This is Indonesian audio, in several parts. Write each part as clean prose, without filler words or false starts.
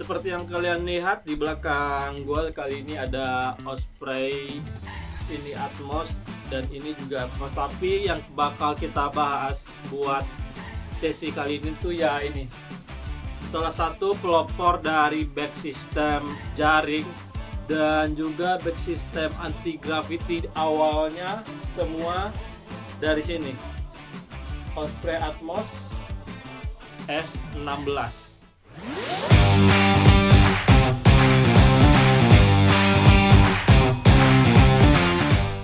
Seperti yang kalian lihat di belakang gua kali ini ada Osprey, ini Atmos, dan ini juga Atmos. Tapi yang bakal kita bahas buat sesi kali ini tuh ya ini salah satu pelopor dari back system jaring dan juga back system anti gravity. Awalnya semua dari sini, Osprey Atmos S16.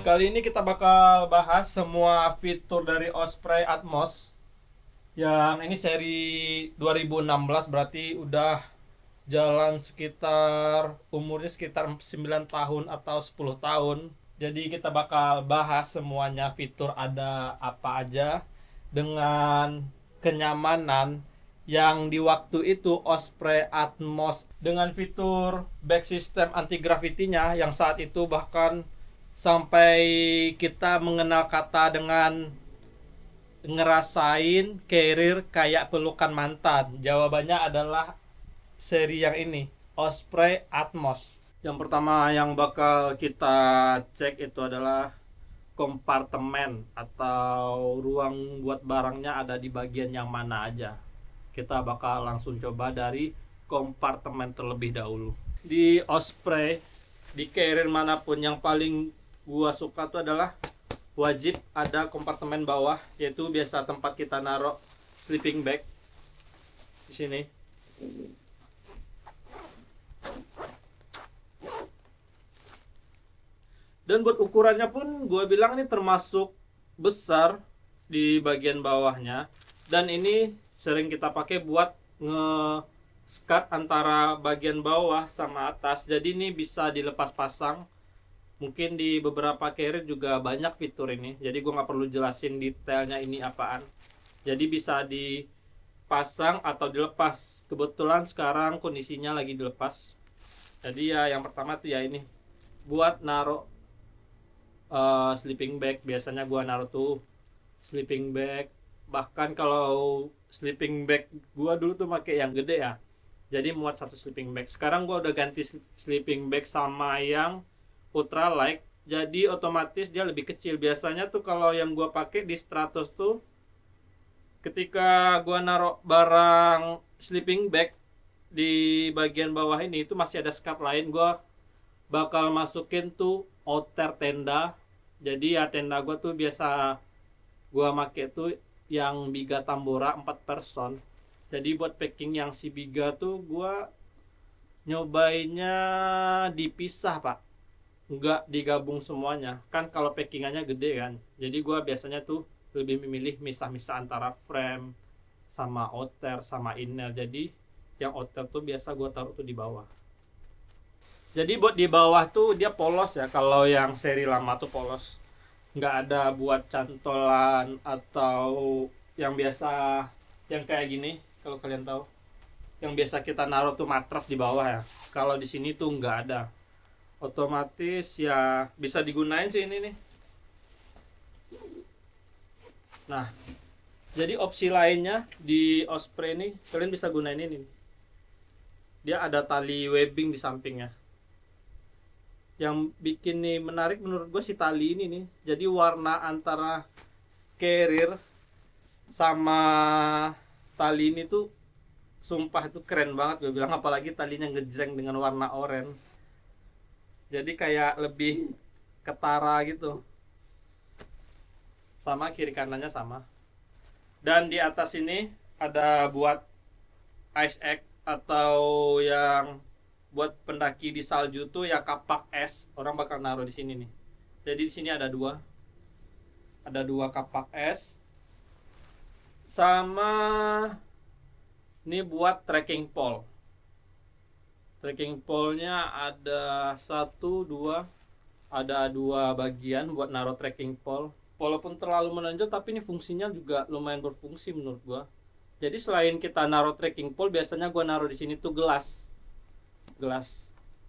Kali ini kita bakal bahas semua fitur dari Osprey Atmos. Yang ini seri 2016, berarti udah jalan sekitar umurnya sekitar 9 tahun atau 10 tahun. Jadi kita bakal bahas semuanya fitur ada apa aja dengan kenyamanan yang di waktu itu Osprey Atmos dengan fitur back system anti gravity-nya yang saat itu bahkan sampai kita mengenal kata dengan ngerasain carrier kayak pelukan mantan. Jawabannya adalah seri yang ini, Osprey Atmos. Yang pertama yang bakal kita cek itu adalah kompartemen atau ruang buat barangnya ada di bagian yang mana aja. Kita bakal langsung coba dari kompartemen terlebih dahulu. Di Osprey, di carrier manapun yang paling gua suka tuh adalah wajib ada kompartemen bawah, yaitu biasa tempat kita naruh sleeping bag di sini. Dan buat ukurannya pun gue bilang ini termasuk besar di bagian bawahnya, dan ini sering kita pakai buat nge-skat antara bagian bawah sama atas. Jadi ini bisa dilepas pasang. Mungkin di beberapa carrier juga banyak fitur ini, jadi gue nggak perlu jelasin detailnya ini apaan. Jadi bisa dipasang atau dilepas. Kebetulan sekarang kondisinya lagi dilepas. Jadi ya yang pertama tuh ya ini buat naruh sleeping bag. Biasanya gue naruh tuh sleeping bag. Bahkan kalau sleeping bag gue dulu tuh pakai yang gede ya, jadi muat satu sleeping bag. Sekarang gue udah ganti sleeping bag sama yang ultralight, jadi otomatis dia lebih kecil. Biasanya tuh kalau yang gua pakai di Stratos tuh, ketika gua naruh barang sleeping bag di bagian bawah ini itu masih ada skat lain, gua bakal masukin tuh outer tenda. Jadi ya tenda gua tuh biasa gua make tuh yang Biga Tambora 4 person. Jadi buat packing yang si Biga tuh gua nyobainnya dipisah, Pak, nggak digabung semuanya. Kan kalau packingannya gede kan, jadi gue biasanya tuh lebih memilih misah-misah antara frame sama outer sama inner. Jadi yang outer tuh biasa gue taruh tuh di bawah. Jadi buat di bawah tuh dia polos ya, kalau yang seri lama tuh polos, nggak ada buat cantolan atau yang biasa yang kayak gini. Kalau kalian tahu yang biasa kita naruh tuh matras di bawah ya, kalau di sini tuh nggak ada. Otomatis ya bisa digunain sih ini nih. Nah, jadi opsi lainnya di Osprey ini kalian bisa gunain ini. Dia ada tali webbing di sampingnya. Yang bikin nih menarik menurut gue si tali ini nih. Jadi warna antara carrier sama tali ini tuh sumpah itu keren banget gue bilang, apalagi talinya ngejreng dengan warna oranye. Jadi kayak lebih ketara gitu. Sama kiri kanannya sama. Dan di atas ini ada buat ice axe atau yang buat pendaki di salju tuh ya kapak es. Orang bakal naruh di sini nih. Jadi di sini ada dua. Ada dua kapak es. Sama ini buat trekking pole. Trekking pole-nya ada ada dua bagian buat naruh trekking pole. Walaupun terlalu menonjol, tapi ini fungsinya juga lumayan berfungsi menurut gua. Jadi selain kita naruh trekking pole, biasanya gua naruh di sini tuh gelas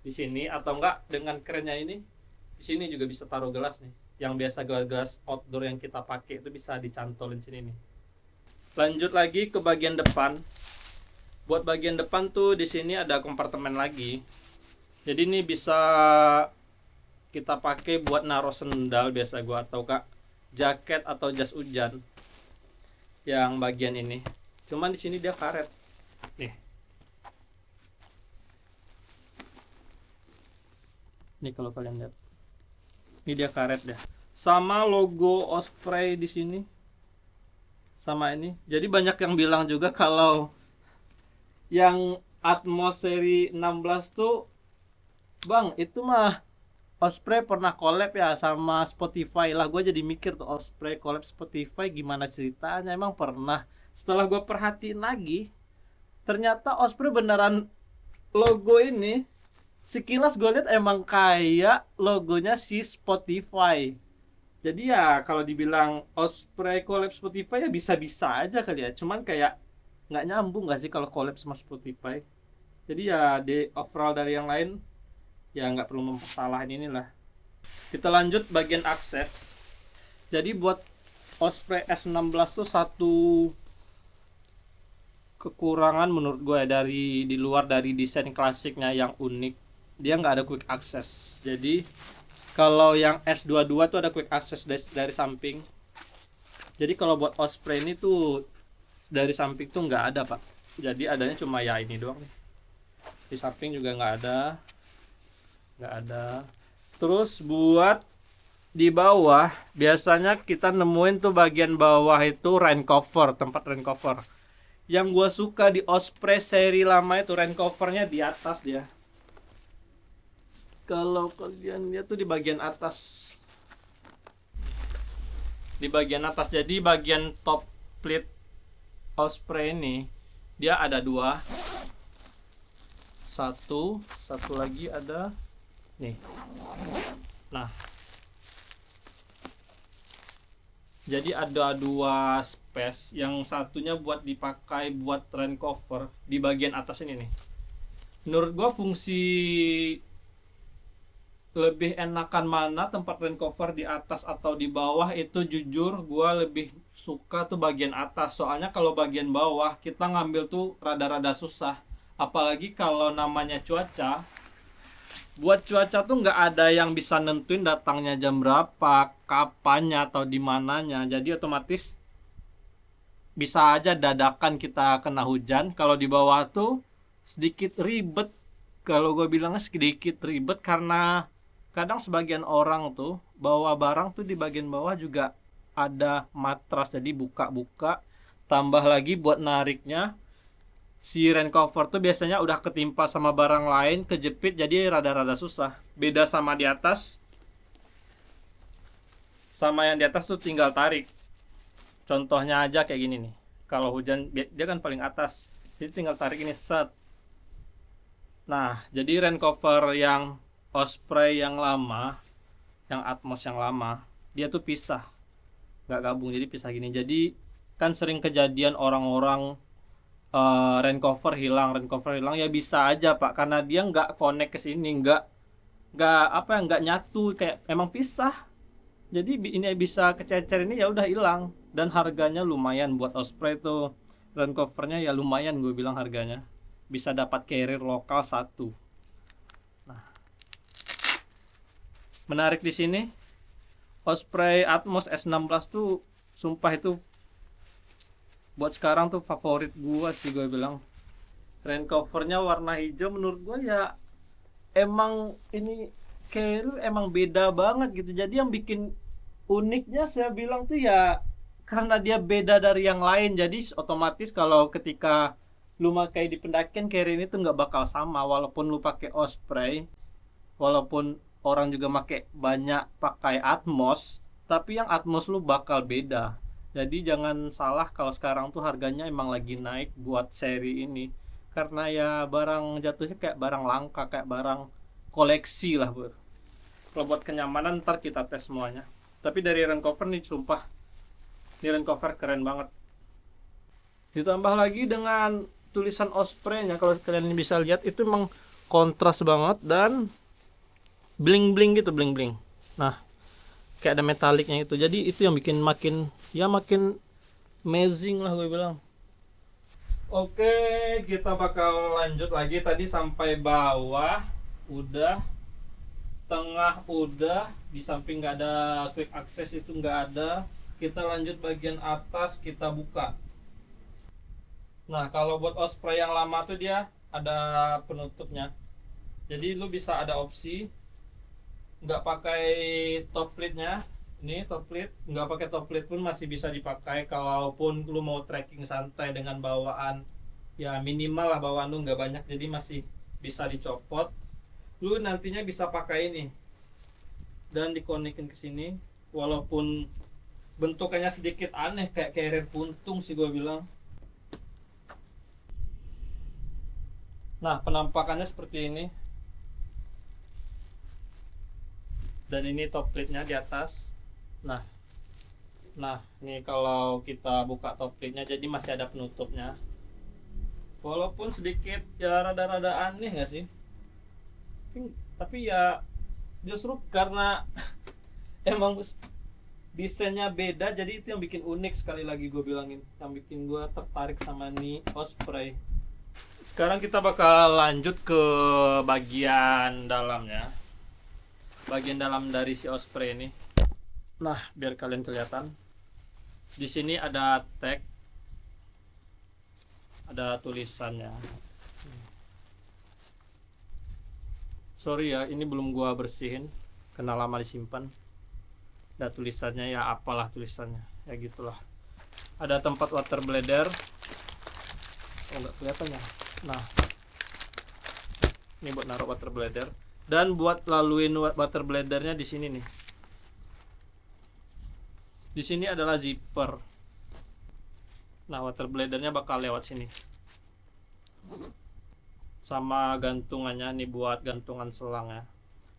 di sini, atau enggak dengan kerennya ini di sini juga bisa taruh gelas nih. Yang biasa gelas outdoor yang kita pakai itu bisa dicantolin sini nih. Lanjut lagi ke bagian depan. Buat bagian depan tuh di sini ada kompartemen lagi. Jadi ini bisa kita pakai buat naruh sendal biasa gua, atau kak jaket atau jas hujan. Yang bagian ini. Cuman di sini dia karet. Nih. Nih kalau kalian lihat. Ini dia karet deh. Sama logo Osprey di sini. Sama ini. Jadi banyak yang bilang juga kalau yang Atmos seri 16 tuh, Bang, itu mah Osprey pernah collab ya sama Spotify lah. Gue jadi mikir tuh, Osprey collab Spotify gimana ceritanya, emang pernah. Setelah gue perhatiin lagi, ternyata Osprey beneran logo ini, sekilas gue lihat emang kayak logonya si Spotify. Jadi ya kalau dibilang Osprey collab Spotify ya bisa-bisa aja kali ya. Cuman kayak nggak nyambung nggak sih kalau collab sama Spotify. Jadi ya di overall dari yang lain ya nggak perlu mempersalahin inilah. Kita lanjut bagian akses. Jadi buat Osprey S16 tuh satu kekurangan menurut gue dari di luar dari desain klasiknya yang unik, dia nggak ada quick access. Jadi kalau yang S22 tuh ada quick access dari samping. Jadi kalau buat Osprey ini tuh dari samping tuh nggak ada pak. Jadi adanya cuma ya ini doang nih. Di samping juga nggak ada. Terus buat di bawah biasanya kita nemuin tuh bagian bawah itu rain cover, tempat rain cover. Yang gua suka di Osprey seri lama itu rain covernya di atas dia. Kalau kalian lihat tuh di bagian atas. Di bagian atas. Jadi bagian top plate Osprey ini dia ada dua, satu lagi ada nih. Nah, jadi ada dua space, yang satunya buat dipakai buat rain cover di bagian atas ini nih. Menurut gua fungsi lebih enakan mana, tempat rain cover di atas atau di bawah, itu jujur gua lebih suka tuh bagian atas. Soalnya kalau bagian bawah kita ngambil tuh rada-rada susah, apalagi kalau namanya cuaca. Buat cuaca tuh nggak ada yang bisa nentuin datangnya jam berapa, kapannya atau di mananya. Jadi otomatis bisa aja dadakan kita kena hujan. Kalau di bawah tuh sedikit ribet. Kalau gue bilangnya sedikit ribet karena kadang sebagian orang tuh bawa barang tuh di bagian bawah juga ada matras, jadi buka-buka. Tambah lagi buat nariknya, si rain cover tuh biasanya udah ketimpa sama barang lain, kejepit, jadi rada-rada susah. Beda sama di atas. Sama yang di atas tuh tinggal tarik. Contohnya aja kayak gini nih. Kalau hujan dia kan paling atas, jadi tinggal tarik ini set. Nah, jadi rain cover yang Osprey yang lama, yang Atmos yang lama, dia tuh pisah, nggak gabung, jadi pisah gini. Jadi kan sering kejadian orang-orang rain cover hilang ya bisa aja pak, karena dia nggak connect ke sini, nggak nyatu, kayak emang pisah. Jadi ini bisa kececer ini ya udah hilang. Dan harganya lumayan buat Osprey tuh, rain covernya ya lumayan, gue bilang harganya bisa dapat carrier lokal satu. Menarik di sini Osprey Atmos S16 tuh sumpah itu buat sekarang tuh favorit gua sih, gue bilang. Rain covernya warna hijau menurut gua ya emang ini carrier emang beda banget gitu. Jadi yang bikin uniknya saya bilang tuh ya karena dia beda dari yang lain. Jadi otomatis kalau ketika lu pakai di pendakian, carrier ini tuh nggak bakal sama, walaupun lu pakai Osprey, walaupun orang juga pakai Atmos, tapi yang Atmos lu bakal beda. Jadi jangan salah kalau sekarang tuh harganya emang lagi naik buat seri ini, karena ya barang jatuhnya kayak barang langka, kayak barang koleksi lah bro. Kalau buat kenyamanan ntar kita tes semuanya. Tapi dari rain cover nih sumpah, ini rain cover keren banget. Ditambah lagi dengan tulisan Osprey-nya, kalau kalian bisa lihat itu emang kontras banget dan bling-bling gitu, bling-bling. Nah, kayak ada metaliknya itu. Jadi itu yang bikin makin amazing lah gue bilang. Oke, kita bakal lanjut lagi. Tadi sampai bawah udah, tengah udah, di samping nggak ada quick access itu nggak ada. Kita lanjut bagian atas, kita buka. Nah, kalau buat Osprey yang lama tuh dia ada penutupnya. Jadi lu bisa ada opsi nggak pakai top lid-nya. Ini top lid, nggak pakai top lid pun masih bisa dipakai. Kalaupun lu mau trekking santai dengan bawaan ya minimal lah, bawaan lu nggak banyak, jadi masih bisa dicopot. Lu nantinya bisa pakai ini dan dikonekin ke sini. Walaupun bentukannya sedikit aneh kayak carrier puntung sih gue bilang. Nah, penampakannya seperti ini. Dan ini top plate-nya di atas. Nah, ini kalau kita buka top plate-nya jadi masih ada penutupnya. Walaupun sedikit ya rada-rada aneh nggak sih? Tapi ya justru karena emang desainnya beda, jadi itu yang bikin unik. Sekali lagi gue bilangin, yang bikin gue tertarik sama nih Osprey. Sekarang kita bakal lanjut ke bagian dalamnya, bagian dalam dari si Osprey ini. Nah, biar kalian kelihatan, di sini ada tag, ada tulisannya. Sorry ya, ini belum gua bersihin, kena lama disimpan. Ada tulisannya, ya apalah tulisannya, ya gitulah. Ada tempat water bladder. Oh, nggak kelihatan ya. Nah, ini buat naruh water bladder. Dan buat laluin water bladdernya di sini nih. Di sini adalah zipper. Nah, water bladdernya bakal lewat sini. Sama gantungannya nih buat gantungan selangnya.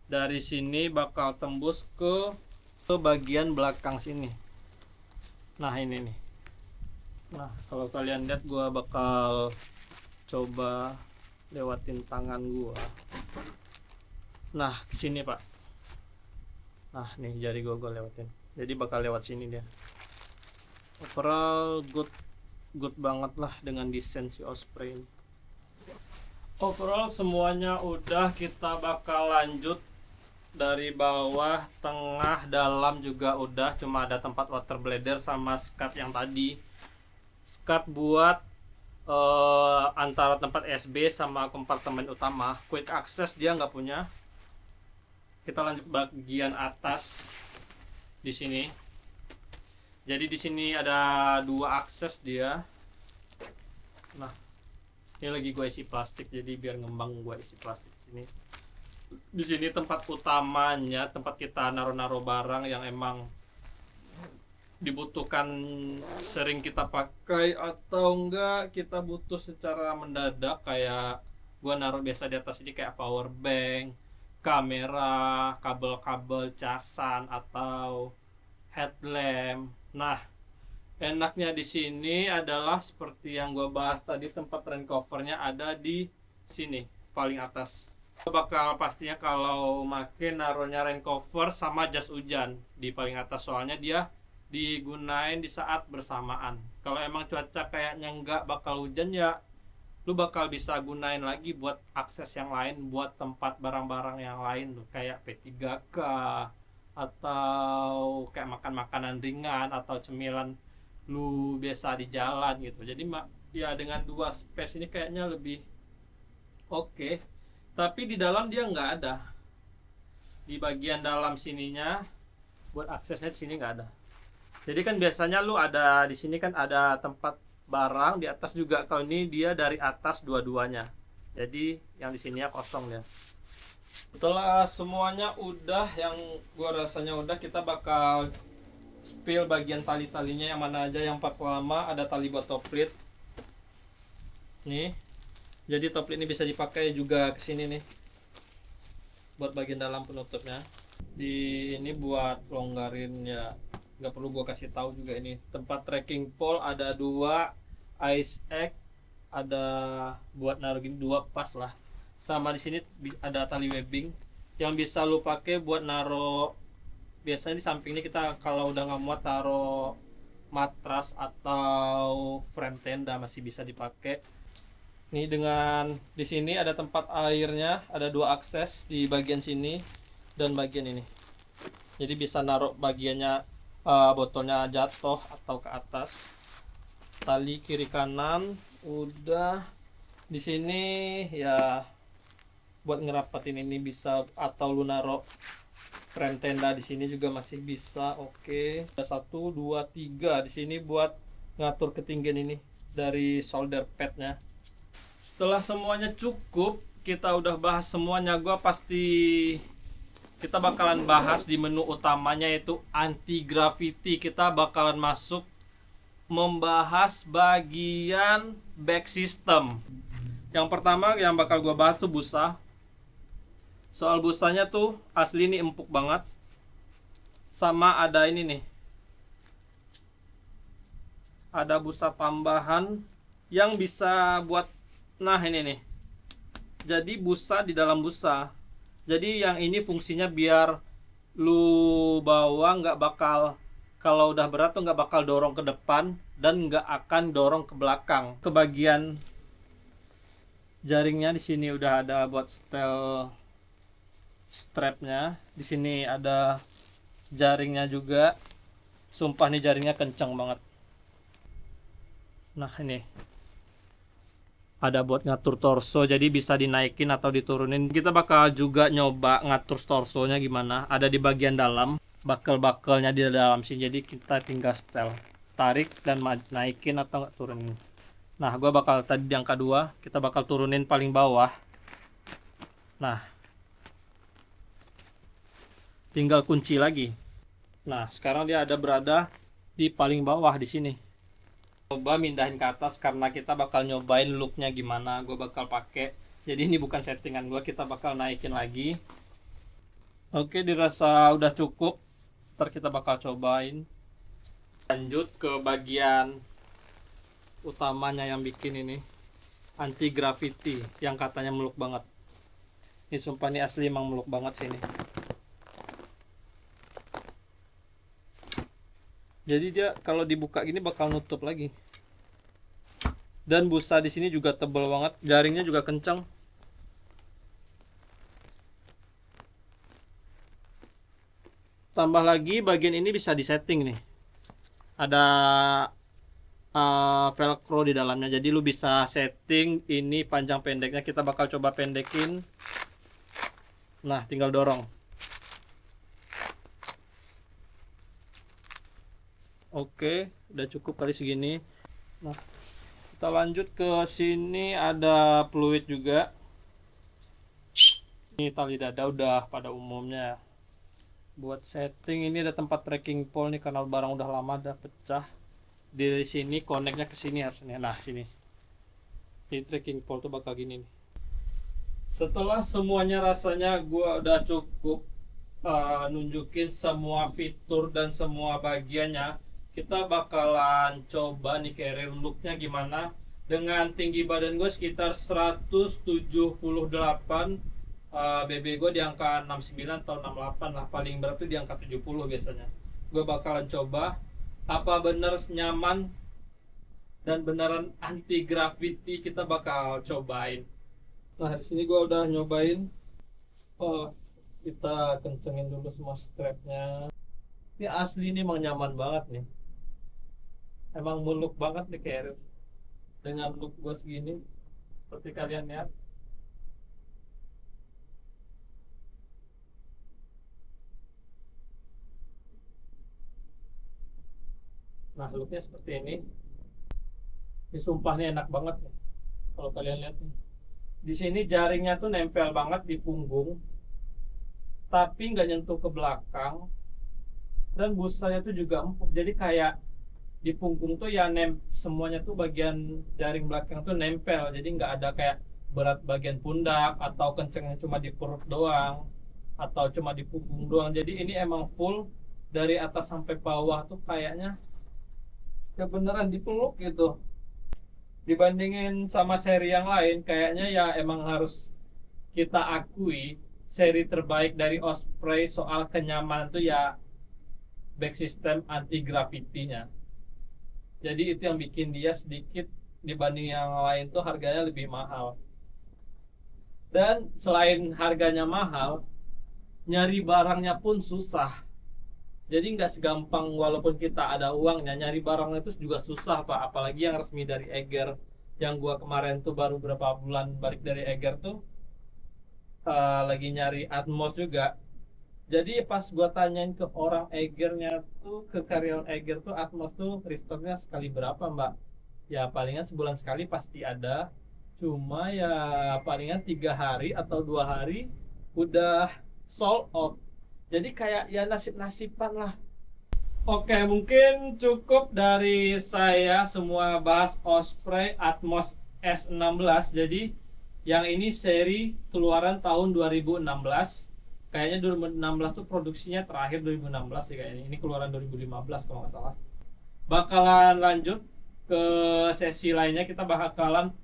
Dari sini bakal tembus ke bagian belakang sini. Nah, ini nih. Nah, kalau kalian lihat, gua bakal coba lewatin tangan gua. Nah, sini Pak. Nah, nih jari gua lewatin. Jadi bakal lewat sini dia. Overall good banget lah dengan desain si Osprey ini. Overall semuanya udah, kita bakal lanjut dari bawah, tengah, dalam juga udah. Cuma ada tempat water bladder sama skat yang tadi. Skat buat antara tempat SB sama kompartemen utama. Quick access dia nggak punya. Kita lanjut bagian atas di sini. Jadi di sini ada 2 akses dia. Nah, ini lagi gue isi plastik, jadi biar ngembang gue isi plastik sini. Di sini tempat utamanya, tempat kita naruh-naruh barang yang emang dibutuhkan, sering kita pakai atau enggak kita butuh secara mendadak. Kayak gua naruh biasa di atas ini kayak power bank, kamera, kabel-kabel casan atau headlamp. Nah, enaknya di sini adalah seperti yang gua bahas tadi, tempat rain covernya ada di sini paling atas. Bakal pastinya kalau make naruhnya rain cover sama jas hujan di paling atas, soalnya dia digunain di saat bersamaan. Kalau emang cuaca kayaknya nggak bakal hujan, ya lu bakal bisa gunain lagi buat akses yang lain, buat tempat barang-barang yang lain tuh, kayak P3K atau kayak makan makanan ringan atau cemilan lu biasa di jalan gitu. Jadi ya dengan 2 space ini kayaknya lebih oke. Tapi di dalam dia nggak ada, di bagian dalam sininya buat aksesnya sini nggak ada. Jadi kan biasanya lu ada di sini kan ada tempat barang di atas juga. Kalau ini dia dari atas dua-duanya. Jadi yang di sini ya kosong ya. Setelah semuanya udah, yang gua rasanya udah, kita bakal spill bagian tali-talinya yang mana aja. Yang pertama ada tali buat top lid. Nih. Jadi top lid ini bisa dipakai juga ke sini nih. Buat bagian dalam penutupnya. Di ini buat longgarin ya. Nggak perlu gua kasih tahu juga ini. Tempat trekking pole ada 2, ice egg ada buat naruh gini 2 pas lah. Sama di sini ada tali webbing yang bisa lu pakai buat naruh. Biasanya di sampingnya kita kalau udah nggak muat taruh matras atau frame tenda masih bisa dipakai. Nih dengan di sini ada tempat airnya, ada 2 akses di bagian sini dan bagian ini. Jadi bisa naruh bagiannya botolnya jatuh atau ke atas. Tali kiri kanan udah di sini ya, buat ngerapatin ini bisa, atau lu naruh frame tenda di sini juga masih bisa. Oke. Ada 1 2 3 di sini buat ngatur ketinggian ini dari solder padnya. Setelah semuanya cukup, kita udah bahas semuanya. Kita bakalan bahas di menu utamanya yaitu anti gravity. Kita bakalan masuk membahas bagian back system. Yang pertama yang bakal gua bahas tuh busa. Soal busanya tuh asli ini empuk banget. Sama ada ini nih, ada busa tambahan yang bisa buat, nah ini nih, jadi busa di dalam busa. Jadi yang ini fungsinya biar lu bawa nggak bakal, kalau udah berat tuh nggak bakal dorong ke depan dan nggak akan dorong ke belakang. Ke bagian jaringnya di sini udah ada buat setel strapnya. Di sini ada jaringnya juga. Sumpah nih jaringnya kencang banget. Nah ini ada buat ngatur torso, jadi bisa dinaikin atau diturunin. Kita bakal juga nyoba ngatur torsonya gimana. Ada di bagian dalam, bakel-bakelnya di dalam sini. Jadi kita tinggal setel, tarik dan naikin atau nggak turunin. Nah, gua bakal tadi yang kedua, kita bakal turunin paling bawah. Nah, tinggal kunci lagi. Nah, sekarang dia berada di paling bawah di sini. Coba mindahin ke atas karena kita bakal nyobain looknya gimana. Gue bakal pakai, jadi ini bukan settingan gue, kita bakal naikin lagi. Oke, dirasa udah cukup. Ntar kita bakal cobain. Lanjut ke bagian utamanya yang bikin ini anti gravity, yang katanya meluk banget. Ini sumpah nih asli emang meluk banget sih ini. Jadi dia kalau dibuka gini bakal nutup lagi. Dan busa di sini juga tebal banget, jaringnya juga kencang. Tambah lagi bagian ini bisa disetting nih. Ada velcro di dalamnya, jadi lu bisa setting ini panjang pendeknya. Kita bakal coba pendekin. Nah, tinggal dorong. Oke, udah cukup kali segini. Nah, kita lanjut ke sini, ada fluid juga. Ini tali dada udah pada umumnya. Buat setting ini ada tempat tracking pole nih, karena barang udah lama udah pecah. Di sini koneknya ke sini harusnya. Nah, sini. Di tracking pole tuh bakal gini nih. Setelah semuanya rasanya gua udah cukup nunjukin semua fitur dan semua bagiannya, kita bakalan coba nih carrier looknya gimana. Dengan tinggi badan gue sekitar 178, BB gue di angka 69 atau 68 lah, paling berat tuh di angka 70 biasanya. Gue bakalan coba apa bener nyaman dan beneran anti gravity, kita bakal cobain. Nah, di sini gue udah nyobain. Kita kencengin dulu semua strapnya. Ini asli ini emang nyaman banget nih. Emang muluk banget nih carrier. Dengan look gue segini, seperti kalian lihat. Nah, looknya seperti ini. Ini sumpah nih enak banget nih. Kalau kalian lihat nih. Di sini jaringnya tuh nempel banget di punggung, tapi nggak nyentuh ke belakang. Dan busanya tuh juga empuk. Jadi kayak di punggung tuh ya semuanya tuh bagian jaring belakang tuh nempel. Jadi nggak ada kayak berat bagian pundak atau kencengnya cuma di perut doang atau cuma di punggung doang. Jadi ini emang full dari atas sampai bawah tuh kayaknya ya beneran dipeluk gitu. Dibandingin sama seri yang lain, kayaknya ya emang harus kita akui seri terbaik dari Osprey soal kenyamanan tuh ya back system anti gravity-nya. Jadi itu yang bikin dia sedikit dibanding yang lain tuh harganya lebih mahal. Dan selain harganya mahal, nyari barangnya pun susah. Jadi nggak segampang walaupun kita ada uangnya, nyari barangnya itu juga susah Pak. Apalagi yang resmi dari Eiger. Yang gua kemarin tuh baru berapa bulan balik dari Eiger tuh lagi nyari Atmos juga. Jadi pas gua tanyain ke orang Eigernya tuh, ke karyawan Eiger tuh, Atmos tuh restocknya sekali berapa Mbak? Ya palingan sebulan sekali pasti ada. Cuma ya palingan 3 hari atau 2 hari udah sold out. Jadi kayak ya nasib-nasiban lah. Oke, mungkin cukup dari saya semua bahas Osprey Atmos S16. Jadi yang ini seri keluaran tahun 2016. Kayaknya 2016 tuh produksinya terakhir 2016 sih kayaknya. Ini keluaran 2015 kalau nggak salah. Bakalan lanjut ke sesi lainnya, kita bakalan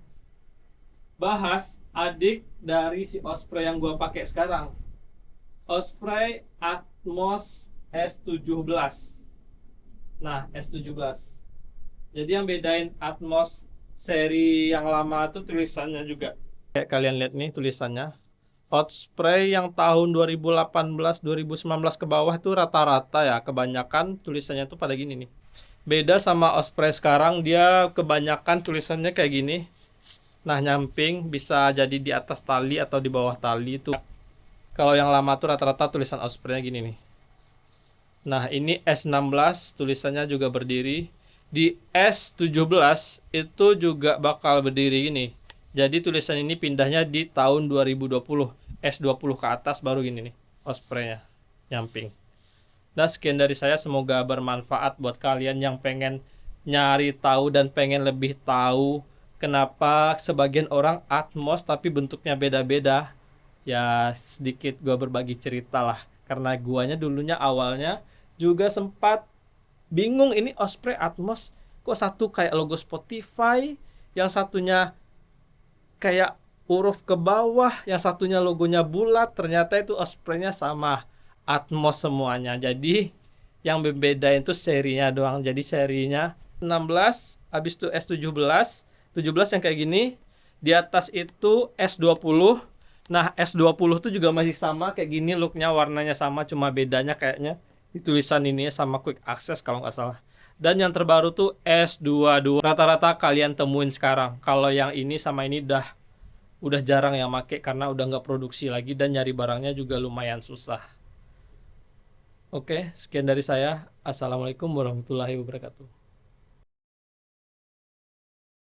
bahas adik dari si Osprey yang gua pakai sekarang. Osprey Atmos S17. Nah, S17. Jadi yang bedain Atmos seri yang lama tuh tulisannya juga. Kayak kalian lihat nih tulisannya. Osprey yang tahun 2018, 2019 ke bawah tuh rata-rata ya, kebanyakan tulisannya tuh pada gini nih. Beda sama Osprey sekarang, dia kebanyakan tulisannya kayak gini. Nah, nyamping bisa jadi di atas tali atau di bawah tali itu. Kalau yang lama tuh rata-rata tulisan Osprey-nya gini nih. Nah, ini S16 tulisannya juga berdiri. Di S17 itu juga bakal berdiri gini. Jadi tulisan ini pindahnya di tahun 2020. S20 ke atas baru gini nih Osprey-nya nyamping. Nah, sekian dari saya, semoga bermanfaat buat kalian yang pengen nyari tahu dan pengen lebih tahu kenapa sebagian orang Atmos tapi bentuknya beda-beda. Ya sedikit gue berbagi cerita lah, karena guanya dulunya awalnya juga sempat bingung, ini Osprey Atmos kok satu kayak logo Spotify, yang satunya kayak huruf ke bawah, yang satunya logonya bulat. Ternyata itu Osprey-nya sama Atmos semuanya. Jadi yang berbeda itu serinya doang. Jadi serinya 16, habis itu S17, 17 yang kayak gini, di atas itu S20. Nah, S20 tuh juga masih sama kayak gini, looknya, warnanya sama, cuma bedanya kayaknya di tulisan ini sama quick access kalau nggak salah. Dan yang terbaru tuh S22. Rata-rata kalian temuin sekarang. Kalau yang ini sama ini udah jarang yang make karena udah nggak produksi lagi dan nyari barangnya juga lumayan susah. Oke, sekian dari saya. Assalamualaikum warahmatullahi wabarakatuh.